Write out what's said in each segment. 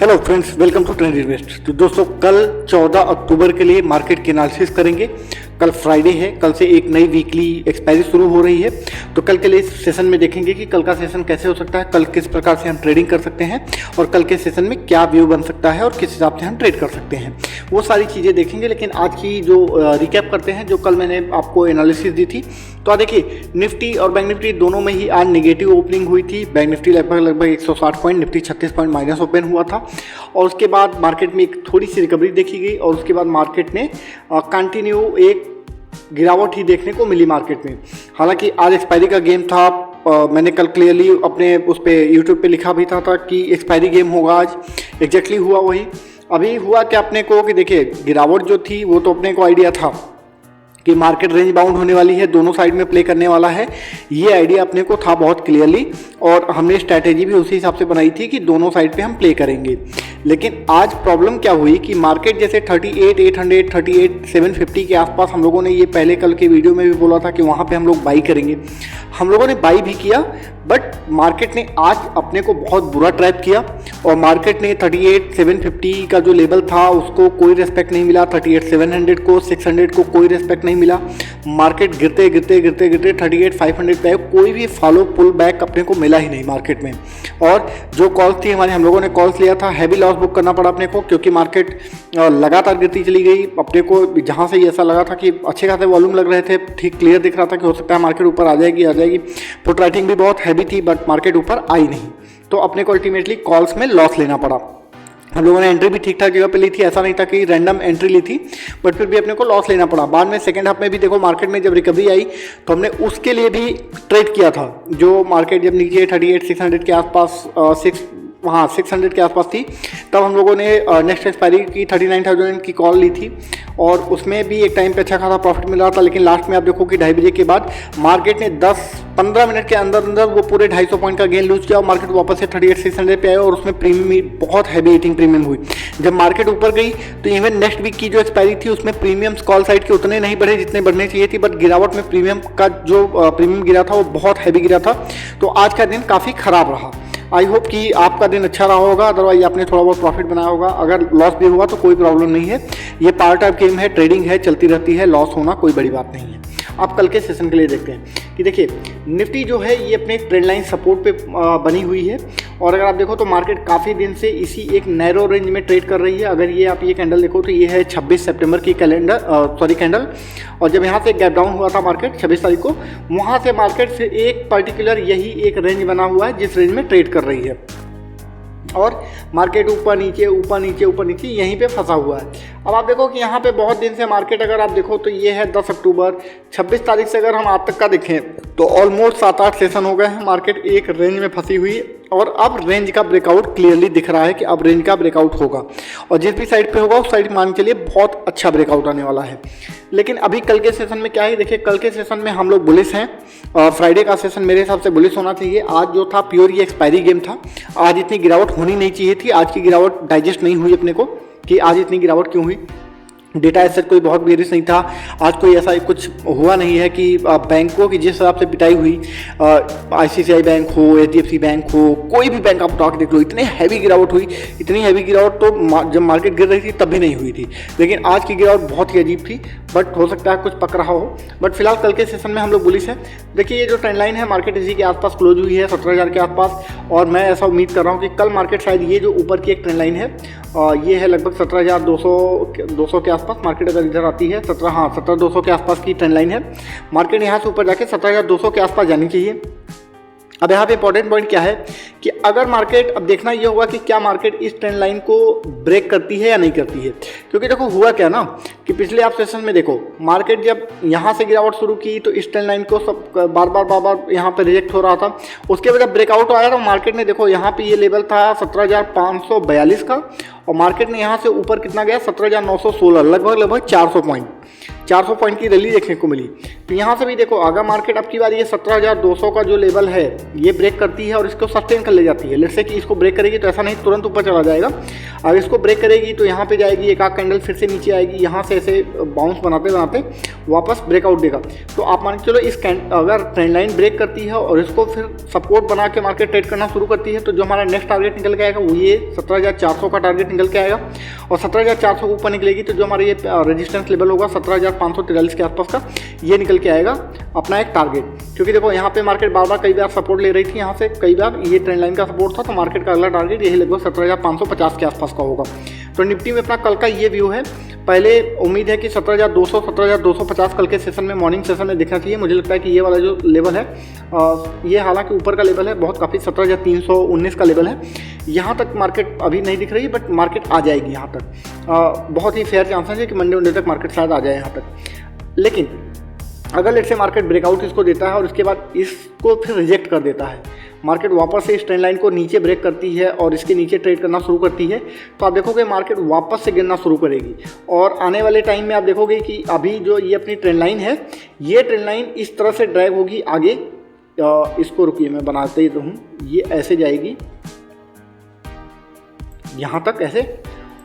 Hello friends, welcome to trend invest. तो दोस्तों, कल 14 अक्टूबर के लिए मार्केट की एनालिसिस करेंगे। कल फ्राइडे है, कल से एक नई वीकली एक्सपायरी शुरू हो रही है। तो कल के लिए इस सेशन में देखेंगे कि कल का सेशन कैसे हो सकता है, कल किस प्रकार से हम ट्रेडिंग कर सकते हैं और कल के सेशन में क्या व्यू बन सकता है और किस हिसाब से हम ट्रेड कर सकते हैं, वो सारी चीज़ें देखेंगे। लेकिन आज की जो रिकैप करते हैं, जो कल मैंने आपको एनालिसिस दी थी, तो आज देखिए निफ्टी और बैंक निफ्टी दोनों में ही आज नेगेटिव ओपनिंग हुई थी। बैंक निफ्टी लगभग 160 point, Nifty 36 point minus open हुआ था और उसके बाद मार्केट में एक थोड़ी सी रिकवरी देखी गई और उसके बाद मार्केट ने कंटिन्यू एक गिरावट ही देखने को मिली मार्केट में। हालांकि आज एक्सपायरी का गेम था। मैंने कल क्लियरली अपने उस पर यूट्यूब पे लिखा भी था कि एक्सपायरी गेम होगा आज। एग्जैक्टली हुआ वही। अभी हुआ कि अपने को कि देखिए गिरावट जो थी वो तो अपने को आइडिया था कि मार्केट रेंज बाउंड होने वाली है, दोनों साइड में प्ले करने वाला है, ये आइडिया अपने को था बहुत क्लियरली और हमने स्ट्रैटेजी भी उसी हिसाब से बनाई थी कि दोनों साइड पे हम प्ले करेंगे। लेकिन आज प्रॉब्लम क्या हुई कि मार्केट जैसे 38,800 38,750 के आसपास, हम लोगों ने ये पहले कल के वीडियो में भी बोला था कि वहाँ पे हम लोग बाई करेंगे। हम लोगों ने बाई भी किया, बट मार्केट ने आज अपने को बहुत बुरा ट्रैप किया और मार्केट ने 38,750 का जो लेवल था उसको कोई रेस्पेक्ट नहीं मिला, 38,700 को, 600 को कोई रेस्पेक्ट नहीं मिला। मार्केट गिरते गिरते गिरते गिरते 38,500 पे कोई भी फॉलो पुल बैक अपने को मिला ही नहीं मार्केट में। और जो कॉल्स थी हमारे, हम लोगों ने कॉल्स लिया था, हैवी लॉस बुक करना पड़ा अपने को, क्योंकि मार्केट लगातार गिरती चली गई। अपने को जहाँ से ऐसा लगा था कि अच्छे खासे वॉल्यूम लग रहे थे, ठीक क्लियर दिख रहा था कि हो सकता है मार्केट ऊपर आ जाएगी। पुट राइटिंग भी बहुत हैवी थी, बट मार्केट ऊपर आई नहीं, तो अपने को अल्टीमेटली कॉल्स में लॉस लेना पड़ा। हम लोगों ने एंट्री भी ठीक ठाक जगह पे ली थी, ऐसा नहीं था कि रैंडम एंट्री ली थी, बट फिर भी अपने को लॉस लेना पड़ा। बाद में सेकंड हाफ में भी देखो मार्केट में जब रिकवरी आई तो हमने उसके लिए भी ट्रेड किया था। जो मार्केट जब नीचे 38,600 के आसपास 600 के आसपास थी, तब हम लोगों ने नेक्स्ट एक्सपायरी की 39,000 की कॉल ली थी और उसमें भी एक टाइम पे अच्छा खासा प्रॉफिट मिल रहा था। लेकिन लास्ट में आप देखो कि 2:30 बजे के बाद मार्केट ने 10-15 मिनट के अंदर वो पूरे 250 पॉइंट का गेन लूज किया और मार्केट वापस से 38,600 पे आया और उसमें प्रीमियम बहुत हैवी ईटिंग प्रीमियम हुई। जब मार्केट ऊपर गई तो इवन नेक्स्ट वीक की जो एक्सपायरी थी उसमें प्रीमियम्स कॉल साइड के उतने नहीं बढ़े जितने बढ़ने चाहिए थी, बट गिरावट में प्रीमियम का जो प्रीमियम गिरा था वो बहुत हैवी गिरा था। तो आज का दिन काफ़ी ख़राब रहा। आई होप कि आपका दिन अच्छा रहा होगा, अदरवाइज आपने थोड़ा बहुत प्रॉफिट बनाया होगा। अगर लॉस भी हुआ तो कोई प्रॉब्लम नहीं है, ये पार्ट ऑफ गेम है, ट्रेडिंग है, चलती रहती है, लॉस होना कोई बड़ी बात नहीं है। आप कल के सेशन के लिए देखते हैं कि देखिए निफ्टी जो है ये अपने ट्रेंड लाइन सपोर्ट पे बनी हुई है और अगर आप देखो तो मार्केट काफ़ी दिन से इसी एक नैरो रेंज में ट्रेड कर रही है। अगर ये आप ये कैंडल देखो तो ये है 26 सितंबर की कैंडल, और जब यहाँ से गैप डाउन हुआ था मार्केट 26 तारीख को, वहाँ से मार्केट से एक पर्टिकुलर यही एक रेंज बना हुआ है जिस रेंज में ट्रेड कर रही है और मार्केट ऊपर नीचे ऊपर नीचे ऊपर नीचे यहीं पे फंसा हुआ है। अब आप देखो कि यहाँ पे बहुत दिन से मार्केट, अगर आप देखो तो ये है 10 अक्टूबर, 26 तारीख से अगर हम आज तक का देखें तो ऑलमोस्ट 7-8 सेशन हो गए हैं मार्केट एक रेंज में फंसी हुई और अब रेंज का ब्रेकआउट क्लियरली दिख रहा है कि अब रेंज का ब्रेकआउट होगा और जिस भी साइड पे होगा उस साइड मान के लिए बहुत अच्छा ब्रेकआउट आने वाला है। लेकिन अभी कल के सेशन में क्या है, देखिए कल के सेशन में हम लोग बुलिश हैं और फ्राइडे का सेशन मेरे हिसाब से बुलिश होना चाहिए। आज जो था प्योर ये एक्सपायरी गेम था, आज इतनी गिरावट होनी नहीं चाहिए थी। आज की गिरावट डाइजेस्ट नहीं हुई अपने को कि आज इतनी गिरावट क्यों हुई। डेटा एसेट कोई बहुत बेरिश नहीं था, आज कोई ऐसा कुछ हुआ नहीं है कि बैंकों की जिस हिसाब से पिटाई हुई, ICICI बैंक हो, HDFC बैंक हो, कोई भी बैंक आप उठा के देख लो, इतनी हैवी गिरावट हुई। इतनी हैवी गिरावट तो जब मार्केट गिर रही थी तब भी नहीं हुई थी, लेकिन आज की गिरावट बहुत ही अजीब थी। बट हो सकता है कुछ पक रहा हो, बट फिलहाल कल के सेशन में हम लोग बुलिश हैं। देखिए ये जो ट्रेंड लाइन है मार्केट इसी के आसपास क्लोज हुई है 17,000 के आसपास और मैं ऐसा उम्मीद कर रहा हूँ कि कल मार्केट शायद ये जो ऊपर की एक ट्रेंड लाइन है ये है लगभग 17,200 के आसपास मार्केट अगर इधर आती है 17,200 के आसपास की ट्रेंड लाइन है। मार्केट यहाँ से ऊपर जाके 17,200 के आसपास जानी चाहिए। अब यहाँ पे इंपॉर्टेंट पॉइंट क्या है कि अगर मार्केट, अब देखना ये होगा कि क्या मार्केट इस ट्रेंड लाइन को ब्रेक करती है या नहीं करती है। क्योंकि देखो हुआ क्या ना कि पिछले आप सेशन में देखो मार्केट जब यहाँ से गिरावट शुरू की तो इस ट्रेंड लाइन को सब बार बार यहाँ पे रिजेक्ट हो रहा था। उसके बाद जब ब्रेकआउट आया तो मार्केट ने देखो यहाँ पे ये लेवल था 17,542 का और मार्केट ने यहाँ से ऊपर कितना गया 17,916, लगभग 400 पॉइंट। 400 पॉइंट की रैली देखने को मिली। तो यहाँ से भी देखो अगर मार्केट अब की बार ये 17,200 का जो लेवल है ये ब्रेक करती है और इसको सस्टेन कर ले जाती है, लेट्स से कि इसको ब्रेक करेगी तो ऐसा नहीं तुरंत ऊपर चला जाएगा। अगर इसको ब्रेक करेगी तो यहाँ पे जाएगी, एक आध कैंडल फिर से नीचे आएगी, यहाँ से ऐसे बाउंस बनाते बनाते वापस ब्रेकआउट देगा। तो आप मान के चलो इस अगर ट्रेंड लाइन ब्रेक करती है और इसको फिर सपोर्ट बना के मार्केट ट्रेड करना शुरू करती है, तो जो हमारा नेक्स्ट टारगेट निकल के आएगा वो ये 17,400 का टारगेट निकल के आएगा। और 17,400 ऊपर निकलेगी तो जो हमारा ये रेजिस्टेंस लेवल होगा 17,543 के आसपास का, ये निकल के आएगा अपना एक टारगेट। क्योंकि देखो यहाँ पे मार्केट बार बार कई बार सपोर्ट ले रही थी, यहाँ से कई बार ये ट्रेंड लाइन का सपोर्ट था, तो मार्केट का अगला टारगेट यही लगभग 17,550 के आसपास का होगा। तो निफ्टी में अपना कल का ये व्यू है। पहले उम्मीद है कि 17,200 17,250 कल के सेशन में, मॉर्निंग सेशन में दिखना चाहिए। मुझे लगता है कि ये वाला जो लेवल है ये हालांकि ऊपर का लेवल है, बहुत काफ़ी 17,319 का लेवल है। यहाँ तक मार्केट अभी नहीं दिख रही है, बट मार्केट आ जाएगी यहाँ तक। बहुत ही फेयर चांसेस है कि मंडे तक मार्केट शायद आ जाए यहाँ तक। लेकिन अगर लेट से मार्केट ब्रेकआउट इसको देता है और उसके बाद इसको फिर रिजेक्ट कर देता है, मार्केट वापस से इस ट्रेंड लाइन को नीचे ब्रेक करती है और इसके नीचे ट्रेड करना शुरू करती है, तो आप देखोगे मार्केट वापस से गिरना शुरू करेगी। और आने वाले टाइम में आप देखोगे कि अभी जो ये अपनी ट्रेंड लाइन है, ये ट्रेंड लाइन इस तरह से ड्रैग होगी आगे। इसको रुकिए मैं बनाते ही तो हूँ, ये ऐसे जाएगी यहाँ तक ऐसे,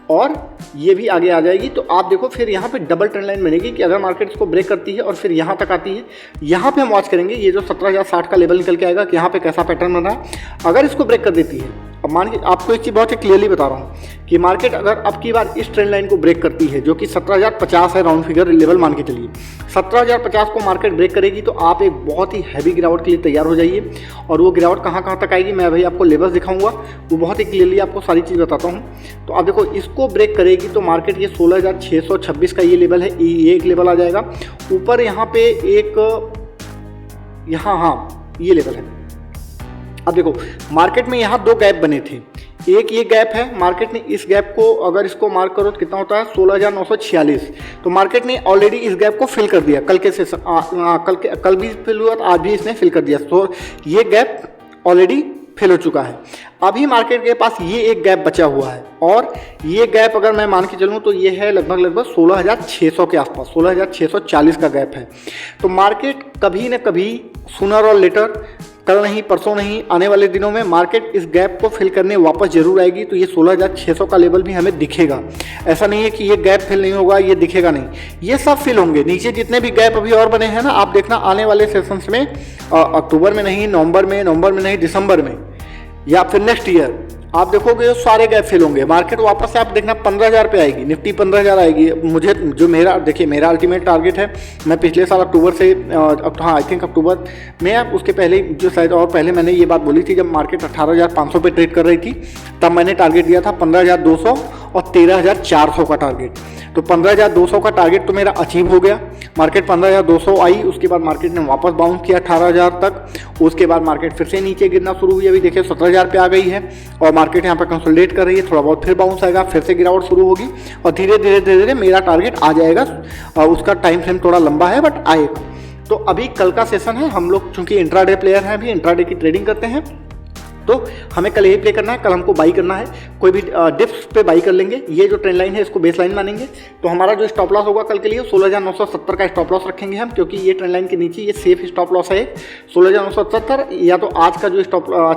और ये भी आगे आ जाएगी। तो आप देखो फिर यहाँ पे डबल ट्रेंड लाइन बनेगी कि अगर मार्केट इसको ब्रेक करती है और फिर यहाँ तक आती है, यहाँ पे हम वॉच करेंगे ये जो 17,060 का लेवल निकल के आएगा कि यहाँ पे कैसा पैटर्न बन रहा है। अगर इसको ब्रेक कर देती है, अब मान के आपको एक चीज़ बहुत ही क्लियरली बता रहा हूँ कि मार्केट अगर अब की बार इस ट्रेंड लाइन को ब्रेक करती है, जो कि 17,050 है, राउंड फिगर लेवल मान के चलिए, 17,050 को मार्केट ब्रेक करेगी तो आप एक बहुत ही हैवी गिरावट के लिए तैयार हो जाइए। और वो गिरावट कहाँ कहाँ तक आएगी मैं भाई आपको लेवल्स दिखाऊंगा, वो बहुत ही क्लियरली आपको सारी चीज़ बताता हूँ। तो आप देखो इसको ब्रेक करेगी तो मार्केट ये 16,626 का ये लेवल है, ये एक लेवल आ जाएगा। ऊपर यहाँ पे एक हाँ ये लेवल है। अब देखो मार्केट में यहाँ दो गैप बने थे, एक ये गैप है, मार्केट ने इस गैप को अगर इसको मार्क करो तो कितना होता है 16,946। तो मार्केट ने ऑलरेडी इस गैप को फिल कर दिया, कल के सेशन कल भी फिल हुआ, आज भी इसने फिल कर दिया। तो ये गैप ऑलरेडी फिल हो चुका है। अभी मार्केट के पास ये एक गैप बचा हुआ है, और ये गैप अगर मैं मान के चलूँ तो ये है लगभग 16,600 के आसपास, 16,640 का गैप है। तो मार्केट कभी न कभी सूनर और लेटर, कल नहीं परसों नहीं, आने वाले दिनों में मार्केट इस गैप को फिल करने वापस जरूर आएगी। तो ये 16,600 का लेवल भी हमें दिखेगा। ऐसा नहीं है कि ये गैप फिल नहीं होगा, ये दिखेगा नहीं, ये सब फिल होंगे। नीचे जितने भी गैप अभी और बने हैं ना, आप देखना आने वाले सेशंस में, अक्टूबर में नहीं, नवंबर में नहीं, दिसंबर में, या फिर नेक्स्ट ईयर, आप देखोगे ये सारे गैप फिल होंगे। मार्केट वापस से आप देखना 15,000 पे आएगी, निफ्टी 15,000 आएगी। मुझे जो मेरा अल्टीमेट टारगेट है, मैं पिछले साल अक्टूबर से आई थिंक अक्टूबर में, उसके पहले जो शायद और पहले मैंने ये बात बोली थी, जब मार्केट 18,500 पे ट्रेड कर रही थी, तब मैंने टारगेट दिया था 15,200 और 13,400 का टारगेट। तो 15,200 का टारगेट तो मेरा अचीव हो गया। मार्केट 15,200 आई, उसके बाद मार्केट ने वापस बाउंस किया 18,000 तक। उसके बाद मार्केट फिर से नीचे गिरना शुरू हुई, अभी देखिए 17,000 पे आ गई है, और मार्केट यहाँ पर कंसोलिडेट कर रही है। थोड़ा बहुत फिर बाउंस आएगा, फिर से गिरावट शुरू होगी, और धीरे धीरे मेरा टारगेट आ जाएगा। उसका टाइम फ्रेम थोड़ा लंबा है, बट आएगा। तो अभी कल का सेशन है, हम लोग चूंकि इंट्राडे प्लेयर हैं, अभी इंट्राडे की ट्रेडिंग करते हैं, तो हमें कल यही प्ले करना है। कल हमको बाई करना है, कोई भी डिप्स पे बाई कर लेंगे। ये जो ट्रेंड लाइन है इसको बेस लाइन मानेंगे। तो हमारा जो स्टॉप लॉस होगा कल के लिए 16,970 का स्टॉप लॉस रखेंगे हम, क्योंकि ये ट्रेंड लाइन के नीचे ये सेफ स्टॉप लॉस है 16,970। या तो आज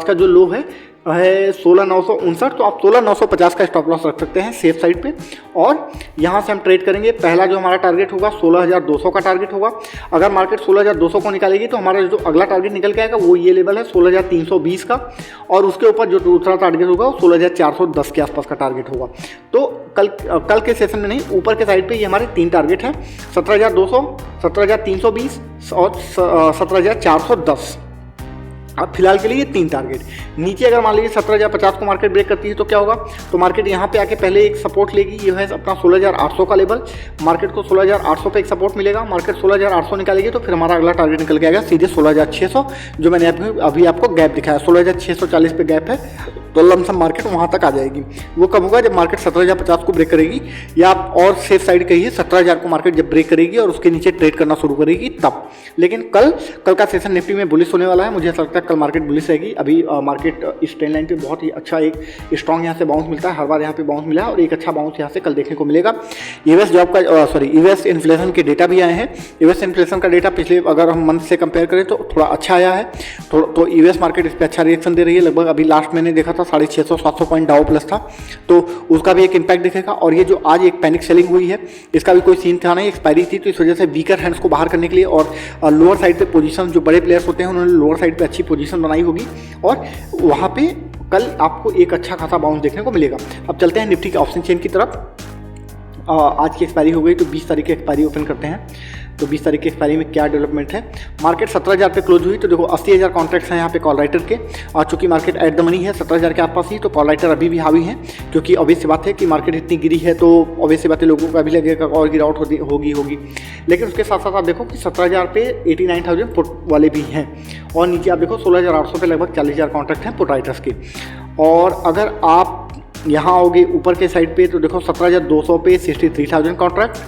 का जो लो है 16,959, तो आप 16,950 का स्टॉप लॉस रख सकते हैं सेफ साइड पे। और यहाँ से हम ट्रेड करेंगे। पहला जो हमारा टारगेट होगा 16,200 का टारगेट होगा। अगर मार्केट 16,200 को निकालेगी तो हमारा जो अगला टारगेट निकल के आएगा वो ये लेवल है 16,320 का, और उसके ऊपर जो दूसरा टारगेट होगा वो 16,410 के आसपास का टारगेट होगा। तो कल के सेशन में नहीं, ऊपर के साइड पे ये हमारे 3 टारगेट हैं, 17,200, 17,320 और 17,410। अब फिलहाल के लिए ये 3 टारगेट। नीचे अगर मान लीजिए 17,050 को मार्केट ब्रेक करती है तो क्या होगा, तो मार्केट यहाँ पे आके पहले एक सपोर्ट लेगी, ये है अपना 16,800 का लेवल। मार्केट को 16,800 पे एक सपोर्ट मिलेगा, मार्केट 16,800 निकालेगी तो फिर हमारा अगला टारगेट निकल के आएगा सीधे 16,600, जो मैंने अभी आपको गैप दिखाया 16,640 पे गैप है। तो लमसम मार्केट वहाँ तक आ जाएगी। वो कब होगा? जब मार्केट 17,050 को ब्रेक करेगी, या आप और सेफ साइड कहिए 17,000 को मार्केट जब ब्रेक करेगी और उसके नीचे ट्रेड करना शुरू करेगी तब। लेकिन कल का सेशन निफ्टी में बुलिश होने वाला है। मुझे ऐसा लगता है कल मार्केट बुलिश रहेगी। अभी मार्केट इस ट्रेंड लाइन पे बहुत ही अच्छा एक स्ट्रॉन्ग यहाँ से बाउंस मिलता है, हर बार यहाँ पे बाउंस मिला है और एक अच्छा बाउंस यहाँ से कल देखने को मिलेगा। यूएस यूएस इन्फ्लेशन के डेटा भी आए हैं। यूएस इन्फ्लेशन का डेटा पिछले अगर हम मंथ से कंपेयर करें तो थोड़ा अच्छा आया है, तो यूएस मार्केट इस पर अच्छा रिएक्शन दे रही है। लगभग अभी लास्ट मैंने देखा था 650-700 पॉइंट डाउ प्लस था, तो उसका भी एक इम्पैक्ट दिखेगा। और ये जो आज एक पैनिक सेलिंग हुई है, इसका भी कोई सीन था नहीं, एक्सपायरी थी, तो इस वजह से वीकर हैंड्स को बाहर करने के लिए और लोअर साइड पे पोजीशन, जो बड़े प्लेयर्स होते हैं उन्होंने लोअर साइड पे अच्छी पोजीशन बनाई होगी और वहाँ पे कल आपको एक अच्छा खासा बाउंस देखने को मिलेगा। अब चलते हैं निफ्टी के ऑप्शन चेन की तरफ। आज की एक्सपायरी हो गई, तो 20 तारीख की एक्सपायरी ओपन करते हैं। तो 20 तारीख की एक्सपायरी में क्या डेवलपमेंट है? मार्केट 17,000 पे क्लोज हुई, तो देखो 80,000 कॉन्ट्रैक्ट्स हैं यहाँ पे कॉल राइटर के। और चूंकि मार्केट एट द मनी है 17,000 के आसपास ही, तो कॉल राइटर अभी भी हावी हैं, क्योंकि ऑब्वियस सी बात है कि मार्केट इतनी गिरी है तो ऑब्वियस सी बात है लोगों को अभी लगेगा और गिरावट होगी। लेकिन उसके साथ साथ आप देखो कि 17,000 पे 89,000 पुट वाले भी हैं, और नीचे आप देखो 16,800 पे लगभग 40,000 कॉन्ट्रैक्ट हैं पुट राइटर्स के। और अगर आप यहाँ आओगे ऊपर के साइड पे, तो देखो 17,200 पे 63,000 कॉन्ट्रैक्ट,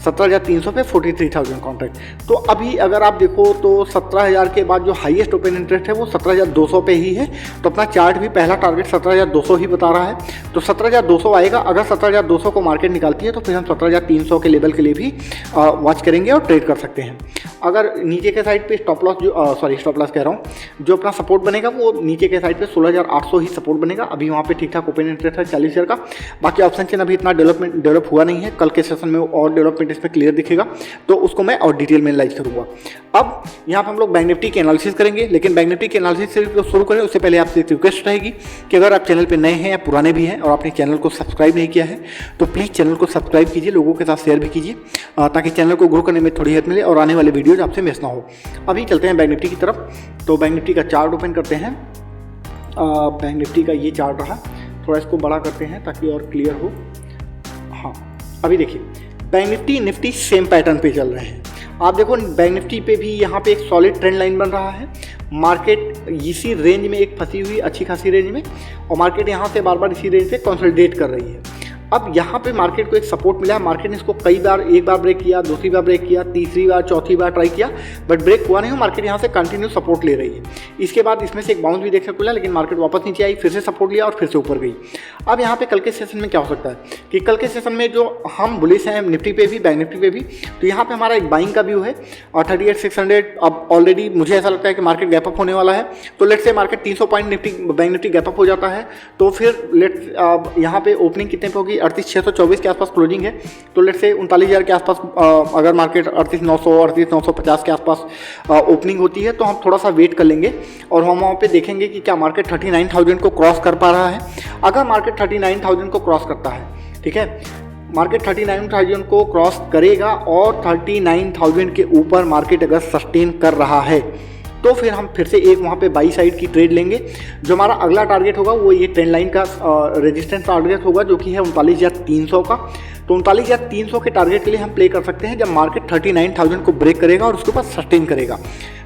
17,300 पे 43,000 कॉन्ट्रैक्ट। तो अभी अगर आप देखो तो 17,000 के बाद जो हाईएस्ट ओपन इंटरेस्ट है वो 17,200 पे ही है। तो अपना चार्ट भी पहला टारगेट 17,200 ही बता रहा है, तो 17,200 आएगा। अगर 17,200 को मार्केट निकालती है तो फिर हम 17,300 के लेवल के लिए भी वॉच करेंगे और ट्रेड कर सकते हैं। अगर नीचे के साइड पे स्टॉप लॉस स्टॉप लॉस कह रहा हूँ, जो अपना सपोर्ट बनेगा वो नीचे के साइड पे 16,800 ही सपोर्ट बनेगा। अभी वहाँ पे ठीक ठाक ओपन इंटरेस्ट है 40,000 का। बाकी ऑप्शन चेन अभी इतना डेवलप हुआ नहीं है, कल के सेशन में और डेवलपमेंट इसमें क्लियर दिखेगा, तो उसको मैं और डिटेल में एनालाइज करूँगा। अब यहाँ पर हम लोग बैंक निफ्टी की एनालिसिस करेंगे, लेकिन बैंक निफ्टी की एनालिसिस से शुरू करें उससे पहले आपसे एक रिक्वेस्ट रहेगी कि अगर आप चैनल पर नए हैं या पुराने भी हैं और आपने चैनल को सब्सक्राइब नहीं किया है तो प्लीज़ चैनल को सब्सक्राइब कीजिए, लोगों के साथ शेयर भी कीजिए, ताकि चैनल को ग्रो करने में थोड़ी हेल्प मिले और आने वाले वीडियोज आपसे मिस ना हो। अभी चलते हैं बैंक निफ्टी की तरफ। तो बैंक निफ्टी का चार्ट ओपन करते हैं। बैंक निफ्टी का ये चार्ट रहा, थोड़ा इसको बड़ा करते हैं ताकि और क्लियर हो। हाँ, अभी देखिए बैंक निफ्टी सेम पैटर्न पे चल रहे हैं। आप देखो बैंक निफ्टी पे भी यहाँ पे एक सॉलिड ट्रेंड लाइन बन रहा है। मार्केट इसी रेंज में एक फंसी हुई अच्छी खासी रेंज में, और मार्केट यहाँ से बार बार इसी रेंज से कंसोलिडेट कर रही है। अब यहाँ पे मार्केट को एक सपोर्ट मिला है। मार्केट ने इसको कई बार, एक बार ब्रेक किया, दूसरी बार ब्रेक किया, तीसरी बार, चौथी बार ट्राई किया, बट ब्रेक हुआ नहीं हो। मार्केट यहाँ से कंटिन्यू सपोर्ट ले रही है। इसके बाद इसमें से एक बाउंस भी देखने को मिला, लेकिन मार्केट वापस नीचे आई, फिर से सपोर्ट लिया और फिर से ऊपर गई। अब यहाँ पे कल के सेशन में क्या हो सकता है कि कल के सेशन में जो हम बुलिश हैं निफ्टी पे भी, बैंक निफ्टी पे भी, तो यहाँ पे हमारा एक बाइंग का व्यू है और 38,600 अब ऑलरेडी मुझे ऐसा लगता है कि मार्केट गैप अप होने वाला है। तो let's say market 300 point bank Nifty gap up हो जाता है, तो फिर लेट्स यहाँ पे ओपनिंग कितने पे होगी? 38,624 के आसपास क्लोजिंग है। तो लेट्स से 39,000 के आसपास अगर मार्केट 38,900 38,950 के आसपास ओपनिंग होती है तो हम थोड़ा सा वेट कर लेंगे और हम वहाँ पे देखेंगे कि क्या मार्केट 39,000 को क्रॉस कर पा रहा है। अगर मार्केट 39,000 को क्रॉस करता है, ठीक है, मार्केट 39,000 को क्रॉस करेगा और 39,000 के ऊपर मार्केट अगर सस्टेन कर रहा है तो फिर हम फिर से एक वहाँ पे बाई साइड की ट्रेड लेंगे। जो हमारा अगला टारगेट होगा वो ये ट्रेंड लाइन का रेजिस्टेंस टारगेट होगा, जो कि है 39,300 का। तो 39,300 के टारगेट के लिए हम प्ले कर सकते हैं जब मार्केट 39,000 को ब्रेक करेगा और उसके ऊपर सस्टेन करेगा।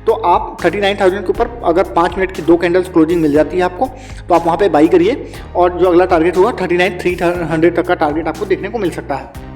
तो आप 39,000 के ऊपर अगर 5 मिनट की 2 कैंडल्स क्लोजिंग मिल जाती है आपको, तो आप वहाँ पे बाई करिए और जो अगला टारगेट होगा 39,300 तक का टारगेट आपको देखने को मिल सकता है।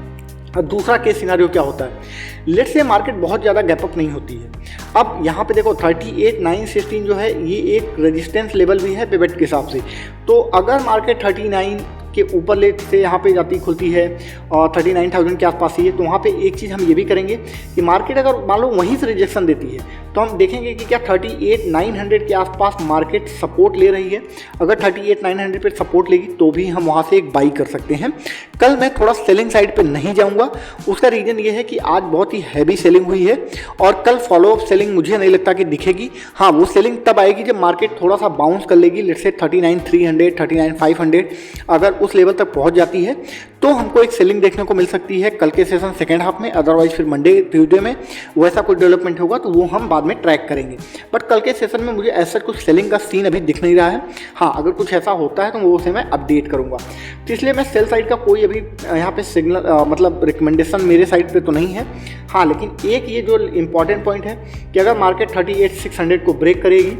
अब दूसरा केस सिनारियो क्या होता है? लेट्स से मार्केट बहुत ज़्यादा गैप अप नहीं होती है। अब यहाँ पे देखो 38,916 जो है ये एक रेजिस्टेंस लेवल भी है पिवट के हिसाब से। तो अगर मार्केट 39 के ऊपर लेट से यहाँ पे जाती खुलती है और 39,000 के आसपास ही है, तो वहाँ पे एक चीज़ हम ये भी करेंगे कि मार्केट अगर मान लो वहीं से रिजेक्शन देती है तो हम देखेंगे कि क्या 38,900 के आसपास मार्केट सपोर्ट ले रही है। अगर 38,900 पे सपोर्ट लेगी तो भी हम वहाँ से एक बाई कर सकते हैं। कल मैं थोड़ा सेलिंग साइड पे नहीं जाऊँगा, उसका रीज़न ये है कि आज बहुत ही हैवी सेलिंग हुई है और कल फॉलोअप सेलिंग मुझे नहीं लगता कि दिखेगी। हाँ, वो सेलिंग तब आएगी जब मार्केट थोड़ा सा बाउंस कर लेगी, लेट्स से 39,300 39,500 अगर उस लेवल तक पहुँच जाती है तो हमको एक सेलिंग देखने को मिल सकती है कल के सेशन सेकेंड हाफ में, अदरवाइज फिर मंडे ट्यूजडे में वैसा कोई डेवलपमेंट होगा तो वो हम बाद में ट्रैक करेंगे। बट कल के सेशन में मुझे ऐसा कुछ सेलिंग का सीन अभी दिख नहीं रहा है। हाँ, अगर कुछ ऐसा होता है तो वो उसे मैं अपडेट करूँगा। तो इसलिए मैं सेल साइड का कोई अभी यहाँ पे सिग्नल मतलब रिकमेंडेशन मेरे साइड पे तो नहीं है। हाँ, लेकिन एक ये जो इम्पॉर्टेंट पॉइंट है कि अगर मार्केट 38,600 को ब्रेक करेगी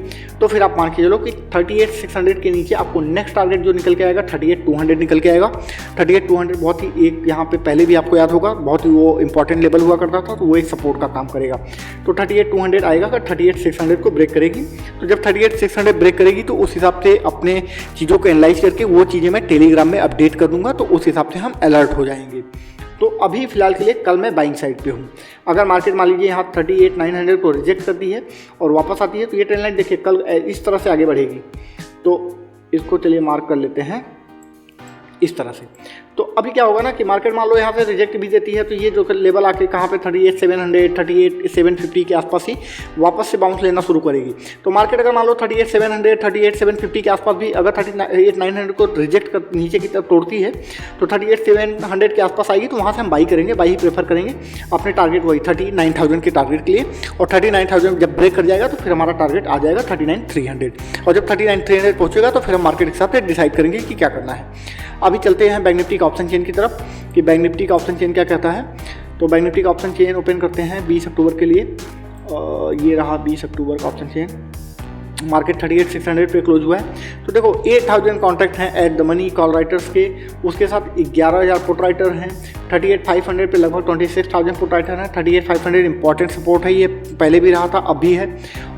तो फिर आप मान के चलो कि 38,600 के नीचे आपको नेक्स्ट टारगेट जो निकल के आएगा 38,200 निकल के आएगा। 38,200 बहुत ही एक यहाँ पे पहले भी आपको याद होगा बहुत ही वो इंपॉर्टेंट लेवल हुआ करता था, तो वो एक सपोर्ट का काम करेगा। तो 38,200 आएगा अगर 38,600 को ब्रेक करेगी। तो जब 38,600 ब्रेक करेगी तो उस हिसाब से अपने चीज़ों को एनालाइज करके वो चीज़ें मैं टेलीग्राम में अपडेट कर दूंगा, तो उस हिसाब से हम अलर्ट हो जाएंगे। तो अभी फिलहाल के लिए कल मैं बाइंग साइड पे हूँ। अगर मार्केट मान लीजिए यहाँ 38,900 को रिजेक्ट करती है और वापस आती है तो ये ट्रेंड लाइन देखिए कल इस तरह से आगे बढ़ेगी। तो इसको चलिए मार्क कर लेते हैं इस तरह से। तो अभी क्या होगा ना कि मार्केट मान लो यहाँ से रिजेक्ट भी देती है तो ये जो लेवल आके कहाँ पे 38,700 38,750 के आसपास ही वापस से बाउंस लेना शुरू करेगी। तो मार्केट अगर मान लो 38,700 38,750 के आसपास भी अगर 38,900 को रिजेक्ट कर नीचे की तरफ तोड़ती है तो 38,700 के आसपास आएगी, तो वहाँ से हम बाई करेंगे, बाई ही प्रेफर करेंगे। अपने टारगेट वही 39,000 के टारगेट के लिए, और 39,000 जब ब्रेक कर जाएगा तो फिर हमारा टारगेट आ जाएगा 39,300, और जब 39,300 पहुँचेगा तो फिर हम मार्केट के हिसाब से डिसाइड करेंगे कि क्या करना है। अभी चलते हैं बैंक निफ्टी का ऑप्शन चेन की तरफ कि बैंक निफ्टी का ऑप्शन चेन क्या कहता है। तो बैंक निफ्टी का ऑप्शन चेन ओपन करते हैं 20 अक्टूबर के लिए। ये रहा 20 अक्टूबर का ऑप्शन चेन। मार्केट 38,600 पे क्लोज हुआ है। तो देखो 8,000 कॉन्ट्रैक्ट हैं at the money call writers के, उसके साथ 11,000 पुट राइटर हैं। 38,500 पे लगभग 26,000 पुट राइटर हैं। 38,500 इंपॉर्टेंट सपोर्ट है, ये पहले भी रहा था अब भी है।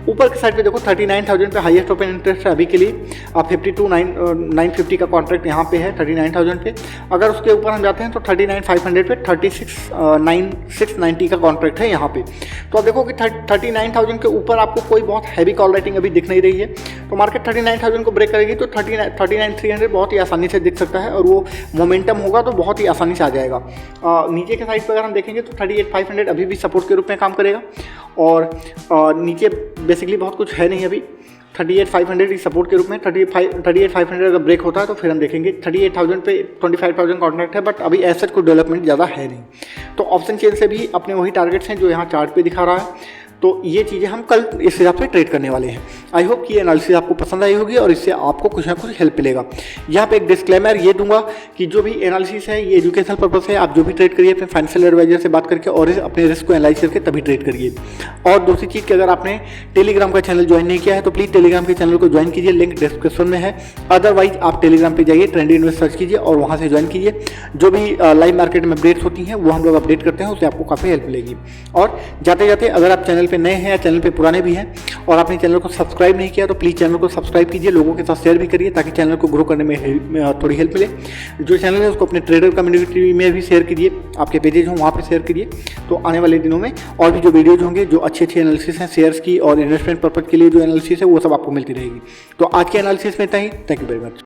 ऊपर की साइड पे देखो 39,000 पे हाईएस्ट ओपन इंटरेस्ट है अभी के लिए। अब 52,950 का कॉन्ट्रैक्ट यहाँ पे है 39,000 पे। अगर उसके ऊपर हम जाते हैं तो 39,500 पे 36,690 का कॉन्ट्रैक्ट है यहाँ पे। तो अब देखो कि 39,000 के ऊपर आपको कोई बहुत हैवी कॉल राइटिंग अभी दिख नहीं रही है। तो मार्केट 39,000 को ब्रेक करेगी तो 39,300 बहुत ही आसानी से दिख सकता है, और वो मोमेंटम होगा तो बहुत ही आसानी से आ जाएगा। नीचे के साइड पर अगर हम देखेंगे तो 38,500 अभी भी सपोर्ट के रूप में काम करेगा, और नीचे बेसिकली बहुत कुछ है नहीं अभी। 38,500 की सपोर्ट के रूप में 38,500 अगर ब्रेक होता है तो फिर हम देखेंगे 38,000 पे 25,000 कॉन्ट्रैक्ट है, बट अभी ऐसा कोई डेवलपमेंट ज़्यादा है नहीं। तो ऑप्शन चेन से भी अपने वही टारगेट्स हैं जो यहाँ चार्ट पे दिखा रहा है। तो ये चीज़ें हम कल इस हिसाब से ट्रेड करने वाले हैं। आई होप कि ये एनालिसिस आपको पसंद आई होगी और इससे आपको कुछ ना कुछ हेल्प मिलेगा। यहाँ पे एक डिस्क्लेमर ये दूंगा कि जो भी एनालिसिस है ये एजुकेशनल पर्पस है। आप जो भी ट्रेड करिए अपने फाइनेंशियल एडवाइजर से बात करके और अपने रिस्क को एनालाइज करके तभी ट्रेड करिए। और दूसरी चीज़ कि अगर आपने टेलीग्राम का चैनल ज्वाइन नहीं किया है तो प्लीज़ टेलीग्राम के चैनल को ज्वाइन कीजिए, लिंक डिस्क्रिप्शन में है। अदरवाइज आप टेलीग्राम पर जाइए, ट्रेंडी इन्वेस्ट सर्च कीजिए और वहाँ से ज्वाइन कीजिए। जो भी लाइव मार्केट में अपडेट्स होती हैं वो हम लोग अपडेट करते हैं, उससे आपको काफ़ी हेल्प मिलेगी। और जाते जाते अगर आप चैनल पर नए हैं या चैनल पे पुराने भी हैं और आपने चैनल को सब्सक्राइब नहीं किया तो प्लीज़ चैनल को सब्सक्राइब कीजिए, लोगों के साथ शेयर भी करिए ताकि चैनल को ग्रो करने में थोड़ी हेल्प मिले। जो चैनल है उसको अपने ट्रेडर कम्युनिटी में भी शेयर कीजिए, आपके पेजेज हों वहाँ पे शेयर करिए। तो आने वाले दिनों में और भी जो वीडियोज होंगे जो अच्छी अच्छी एनालिसिस हैं शेयर्स की और इन्वेस्टमेंट पर्पज के लिए जो एनालिसिस है वो सब आपको मिलती रहेगी। तो आज के एनालिसिस में इतना ही। Thank you very much.